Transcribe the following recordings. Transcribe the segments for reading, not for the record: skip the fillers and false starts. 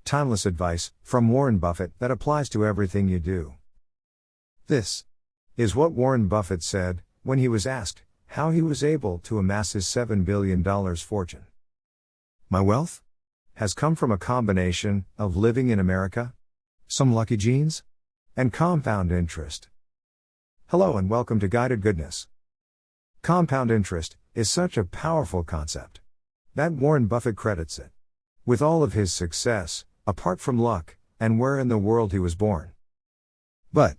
Timeless advice from Warren Buffett that applies to everything you do. This is what Warren Buffett said when he was asked how he was able to amass his $7 billion fortune. My wealth has come from a combination of living in America, some lucky genes, and compound interest. Hello and welcome to Guided Goodness. Compound interest is such a powerful concept that Warren Buffett credits it with all of his success, apart from luck and where in the world he was born. But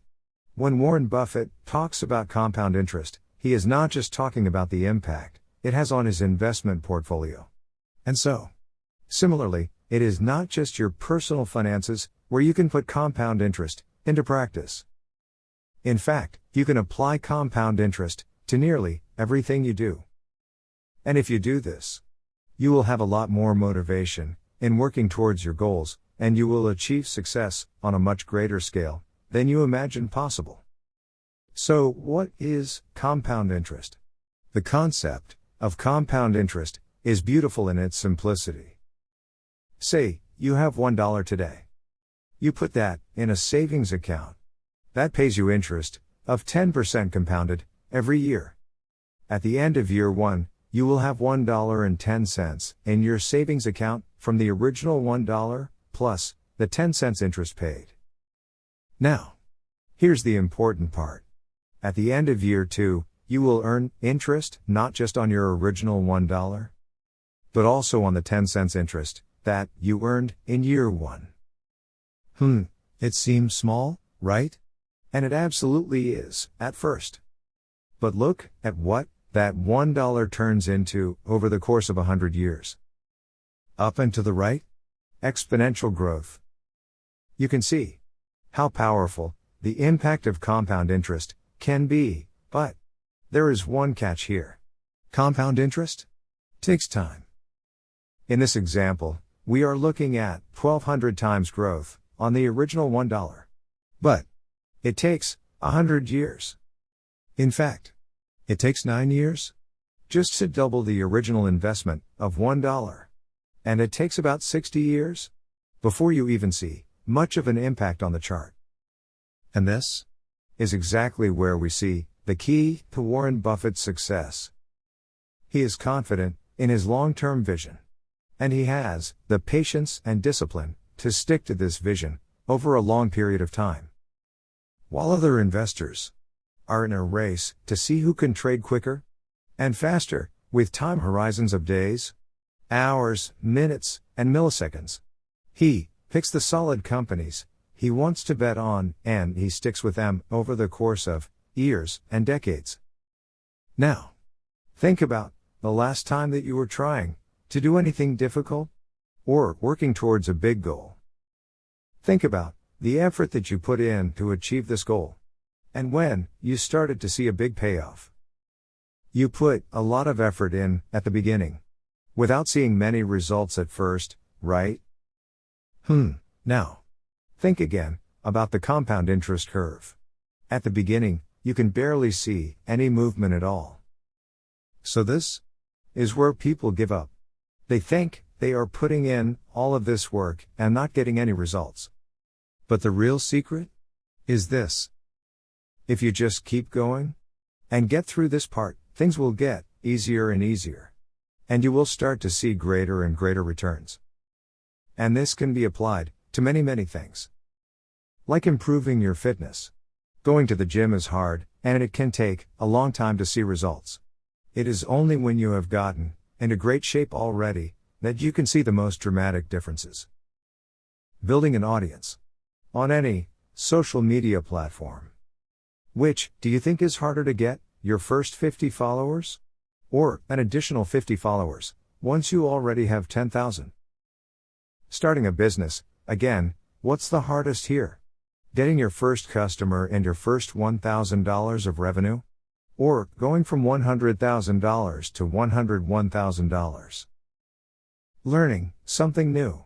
when Warren Buffett talks about compound interest, he is not just talking about the impact it has on his investment portfolio. And so, similarly, it is not just your personal finances where you can put compound interest into practice. In fact, you can apply compound interest to nearly everything you do. And if you do this, you will have a lot more motivation in working towards your goals, and you will achieve success on a much greater scale than you imagined possible. So, what is compound interest? The concept of compound interest is beautiful in its simplicity. Say, you have $1 today. You put that in a savings account. That pays you interest of 10% compounded every year. At the end of year 1, you will have $1.10 in your savings account from the original $1 plus the 10 cents interest paid. Now, here's the important part. At the end of year 2, you will earn interest not just on your original $1, but also on the 10 cents interest that you earned in year 1. It seems small, right? And it absolutely is, at first. But look at what that $1 turns into over the course of 100 years. Up and to the right? Exponential growth. You can see how powerful the impact of compound interest can be, but there is one catch here. Compound interest takes time. In this example, we are looking at 1,200 times growth on the original $1. But it takes 100 years. In fact, it takes 9 years just to double the original investment of $1. And it takes about 60 years before you even see much of an impact on the chart. And this is exactly where we see the key to Warren Buffett's success. He is confident in his long-term vision. And he has the patience and discipline to stick to this vision over a long period of time. While other investors are in a race to see who can trade quicker and faster, with time horizons of days, hours, minutes, and milliseconds, he picks the solid companies he wants to bet on, and he sticks with them over the course of years and decades. Now, think about the last time that you were trying to do anything difficult or working towards a big goal. Think about the effort that you put in to achieve this goal. And when you started to see a big payoff. You put a lot of effort in at the beginning, without seeing many results at first, right? Now, think again about the compound interest curve. At the beginning, you can barely see any movement at all. So this is where people give up. They think they are putting in all of this work and not getting any results. But the real secret is this. If you just keep going and get through this part, things will get easier and easier. And you will start to see greater and greater returns. And this can be applied to many, many things. Like improving your fitness. Going to the gym is hard, and it can take a long time to see results. It is only when you have gotten into great shape already that you can see the most dramatic differences. Building an audience on any social media platform. Which do you think is harder to get, your first 50 followers? Or an additional 50 followers, once you already have 10,000? Starting a business, again, what's the hardest here? Getting your first customer and your first $1,000 of revenue? Or going from $100,000 to $101,000? Learning something new.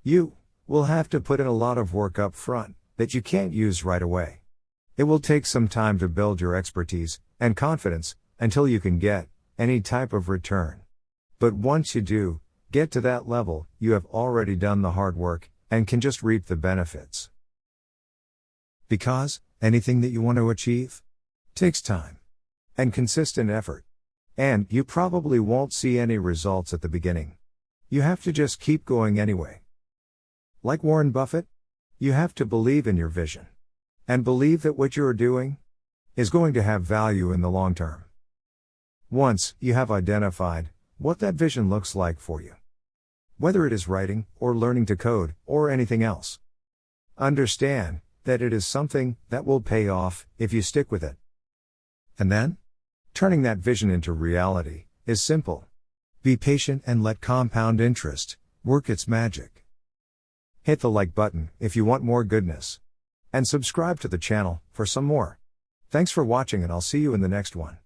You will have to put in a lot of work up front that you can't use right away. It will take some time to build your expertise and confidence until you can get any type of return. But once you do get to that level, you have already done the hard work and can just reap the benefits. Because anything that you want to achieve takes time and consistent effort. And you probably won't see any results at the beginning. You have to just keep going anyway. Like Warren Buffett, you have to believe in your vision and believe that what you are doing is going to have value in the long term. Once you have identified what that vision looks like for you, whether it is writing or learning to code or anything else, understand that it is something that will pay off if you stick with it. And then, turning that vision into reality is simple. Be patient and let compound interest work its magic. Hit the like button if you want more goodness. And subscribe to the channel for some more. Thanks for watching, and I'll see you in the next one.